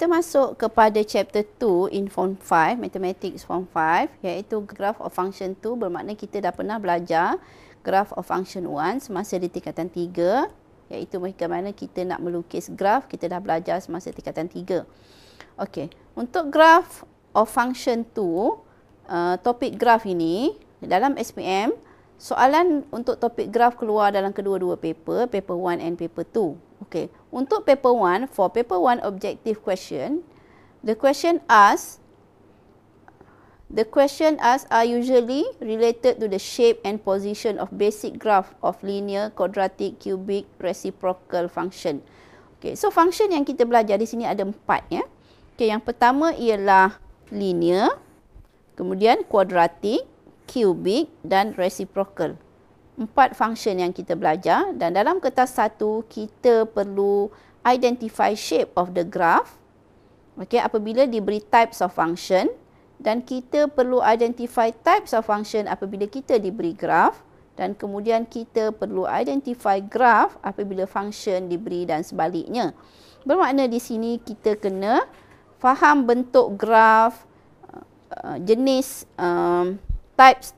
kita masuk kepada chapter 2 in form 5, mathematics form 5, iaitu graph of function 2, bermakna kita dah pernah belajar graph of function 1 semasa di tingkatan 3, iaitu bagaimana kita nak melukis graph, kita dah belajar semasa tingkatan 3. Okey, untuk graph of function 2, topik graph ini dalam SPM, soalan untuk topik graph keluar dalam kedua-dua paper, paper 1 and paper 2. Okay. Untuk paper 1, for paper 1 objective question, the question asked are usually related to the shape and position of basic graph of linear, quadratic, cubic, reciprocal function. Okay. So function yang kita belajar di sini ada 4 ya. Okay. Yang pertama ialah linear, kemudian quadratic, cubic dan reciprocal. 4 function yang kita belajar, dan dalam kertas 1 kita perlu identify shape of the graph. Okey, apabila diberi types of function, dan kita perlu identify types of function apabila kita diberi graph, dan kemudian kita perlu identify graph apabila function diberi dan sebaliknya. Bermakna di sini kita kena faham bentuk graph, jenis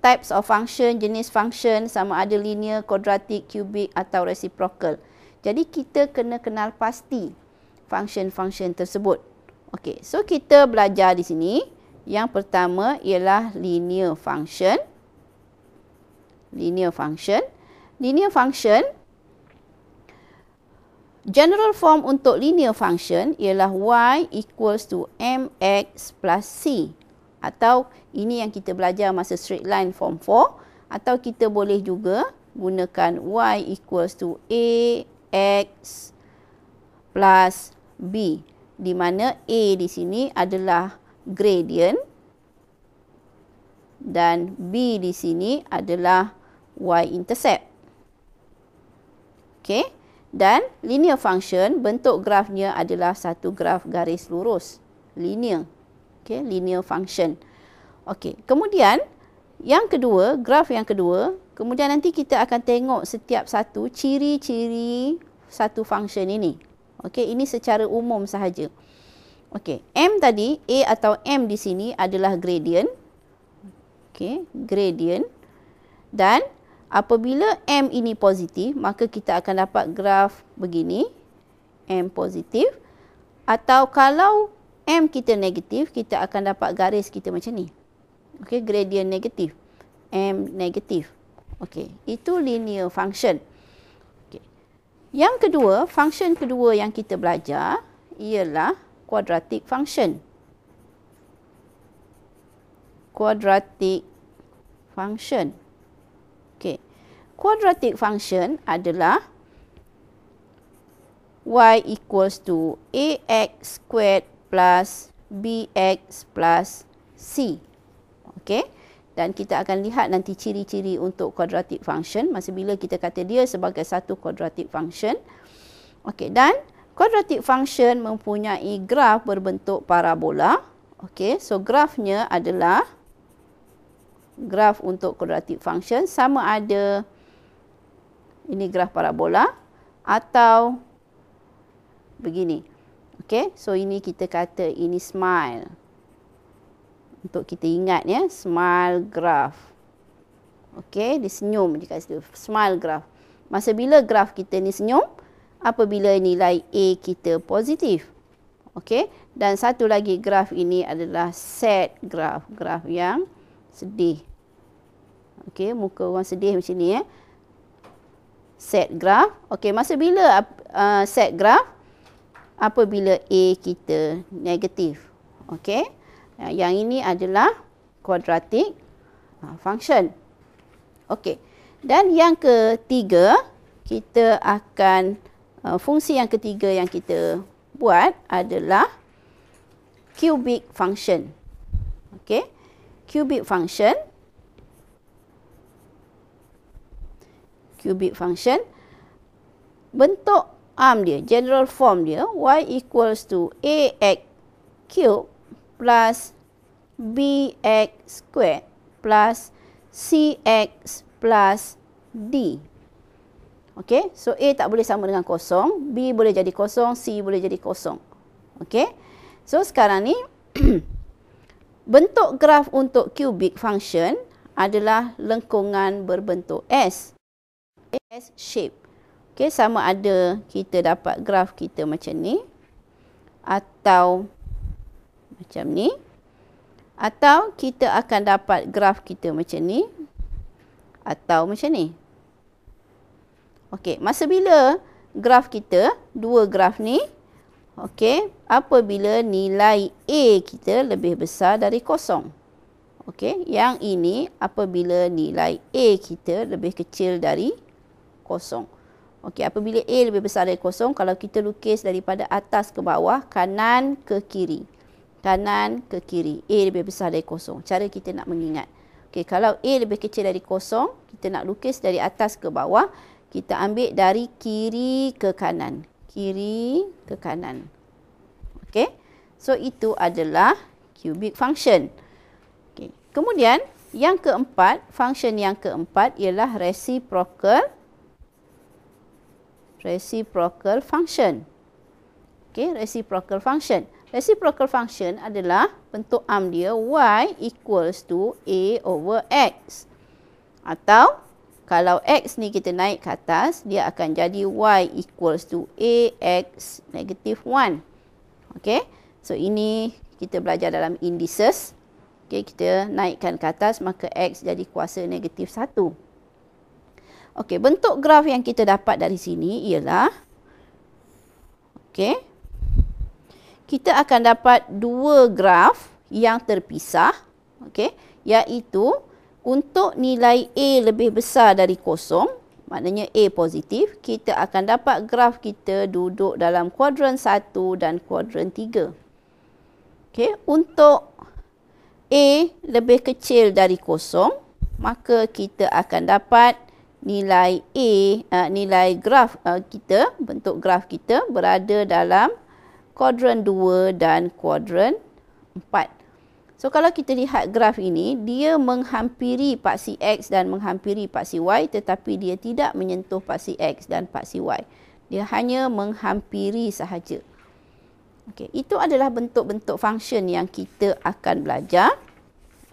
types of function, jenis function, sama ada linear, quadratic, cubic atau reciprocal. Jadi kita kena kenal pasti function-function tersebut. Okey, so kita belajar di sini. Yang pertama ialah linear function. Linear function. Linear function, general form untuk linear function ialah y equals to mx plus c. Atau ini yang kita belajar masa straight line form 4, atau kita boleh juga gunakan y equals to ax plus b, di mana a di sini adalah gradient dan b di sini adalah y-intercept. Okey, dan linear function bentuk grafnya adalah satu graf garis lurus, linear. Okay, linear function. Okey, kemudian yang kedua, graf yang kedua, kemudian nanti kita akan tengok setiap satu ciri-ciri satu function ini. Okey, ini secara umum sahaja. Okey, m tadi, a atau m di sini adalah gradient. Okey, gradient. Dan apabila m ini positif, maka kita akan dapat graf begini, m positif. Atau kalau m kita negatif, kita akan dapat garis kita macam ni. Okey, gradient negatif. M negatif. Okey, itu linear function. Okey. Yang kedua, function kedua yang kita belajar ialah quadratic function. Quadratic function. Okey. Quadratic function adalah y equals to ax squared plus bx plus c. Okey, dan kita akan lihat nanti ciri-ciri untuk quadratic function masa bila kita kata dia sebagai satu quadratic function. Okey, dan quadratic function mempunyai graf berbentuk parabola. Okey, so grafnya adalah, graf untuk quadratic function sama ada ini graf parabola atau begini. Okey, so ini kita kata ini smile. Untuk kita ingat ya, smile graph. Okey, dia senyum je kat situ, smile graph. Masa bila graf kita ni senyum, apabila nilai A kita positif. Okey, dan satu lagi graf ini adalah sad graph, graf yang sedih. Okey, muka orang sedih macam ni ya. Sad graph. Okey, masa bila sad graph? Apabila A kita negatif. Okey. Yang ini adalah quadratic function. Okey. Dan yang ketiga, kita akan fungsi yang ketiga yang kita buat adalah cubic function. Okey. Cubic function. Cubic function. Bentuk dia, general form dia, y equals to ax cube plus bx squared plus cx plus d. Okey, so a tak boleh sama dengan kosong, b boleh jadi kosong, c boleh jadi kosong. Okey, So sekarang ni bentuk graf untuk cubic function adalah lengkungan berbentuk S. S shape. Okey, sama ada kita dapat graf kita macam ni atau macam ni, atau kita akan dapat graf kita macam ni atau macam ni. Okey, masa bila graf kita, dua graf ni, okey, apabila nilai A kita lebih besar dari kosong. Okey, yang ini apabila nilai A kita lebih kecil dari kosong. Okey, apabila A lebih besar dari kosong, kalau kita lukis daripada atas ke bawah, kanan ke kiri. Kanan ke kiri. A lebih besar dari kosong. Cara kita nak mengingat. Okey, kalau A lebih kecil dari kosong, kita nak lukis dari atas ke bawah, kita ambil dari kiri ke kanan. Kiri ke kanan. Okey, so itu adalah cubic function. Okey, kemudian yang keempat, function yang keempat ialah reciprocal function. Okey, reciprocal function. Reciprocal function adalah bentuk arm dia y equals to A over X. Atau kalau X ni kita naik ke atas, dia akan jadi y equals to AX negative 1. Okey, so ini kita belajar dalam indices. Okey, kita naikkan ke atas, maka X jadi kuasa negatif 1. Okey, bentuk graf yang kita dapat dari sini ialah, okey, kita akan dapat dua graf yang terpisah, okey, iaitu untuk nilai A lebih besar dari kosong, maknanya A positif, kita akan dapat graf kita duduk dalam kuadran 1 dan kuadran 3. Okey, untuk A lebih kecil dari kosong, maka kita akan dapat nilai A, nilai graf kita, bentuk graf kita berada dalam kuadran 2 dan kuadran 4. So kalau kita lihat graf ini, dia menghampiri paksi X dan menghampiri paksi Y, tetapi dia tidak menyentuh paksi X dan paksi Y. Dia hanya menghampiri sahaja. Okey, itu adalah bentuk-bentuk function yang kita akan belajar.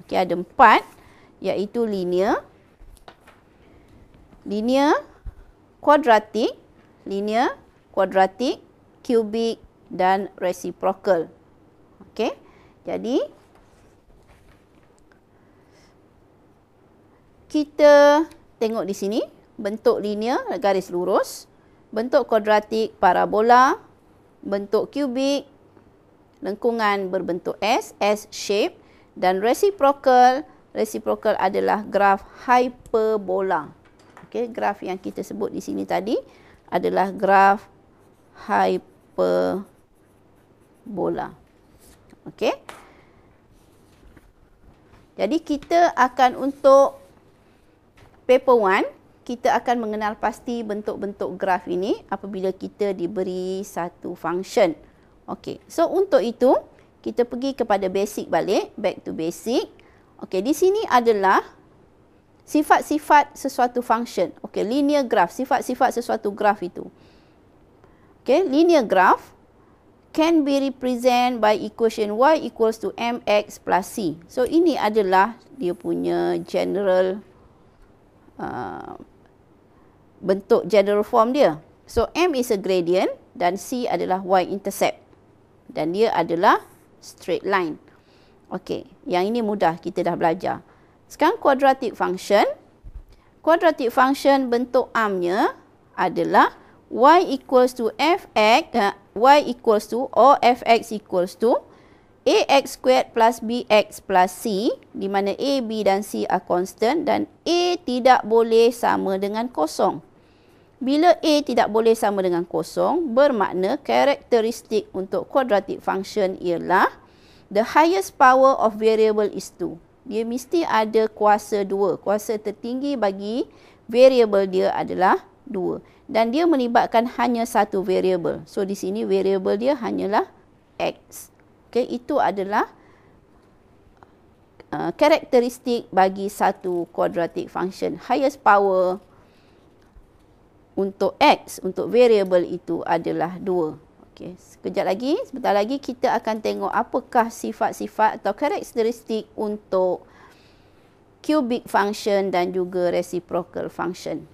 Okey, ada 4, iaitu linear, kuadratik, cubic dan reciprocal. Okey, jadi kita tengok di sini, bentuk linear garis lurus, bentuk kuadratik parabola, bentuk kubik lengkungan berbentuk S, S shape, dan reciprocal adalah graf hyperbola. Okey, graf yang kita sebut di sini tadi adalah graf hyperbola. Okey. Jadi kita akan untuk paper 1, kita akan mengenal pasti bentuk-bentuk graf ini apabila kita diberi satu function. Okey, so untuk itu kita pergi kepada basic balik, back to basic. Okey, di sini adalah sifat-sifat sesuatu function. Okey, linear graph, sifat-sifat sesuatu graf itu. Okey, linear graph can be represented by equation y equals to mx plus c. So ini adalah dia punya general bentuk general form dia. So m is a gradient dan c adalah y-intercept. Dan dia adalah straight line. Okey, yang ini mudah, kita dah belajar. Sekarang quadratic function. Quadratic function bentuk armnya adalah y equals to fx, y equals to or fx equals to ax squared plus bx plus c, di mana a, b dan c are constant dan a tidak boleh sama dengan kosong. Bila a tidak boleh sama dengan kosong, bermakna karakteristik untuk quadratic function ialah the highest power of variable is 2. Dia mesti ada kuasa 2. Kuasa tertinggi bagi variable dia adalah 2. Dan dia melibatkan hanya satu variable. So di sini variable dia hanyalah x. Okay, itu adalah karakteristik bagi satu quadratic function. Highest power untuk x, untuk variable itu adalah 2. Okey, sekejap lagi, sebentar lagi kita akan tengok apakah sifat-sifat atau karakteristik untuk cubic function dan juga reciprocal function.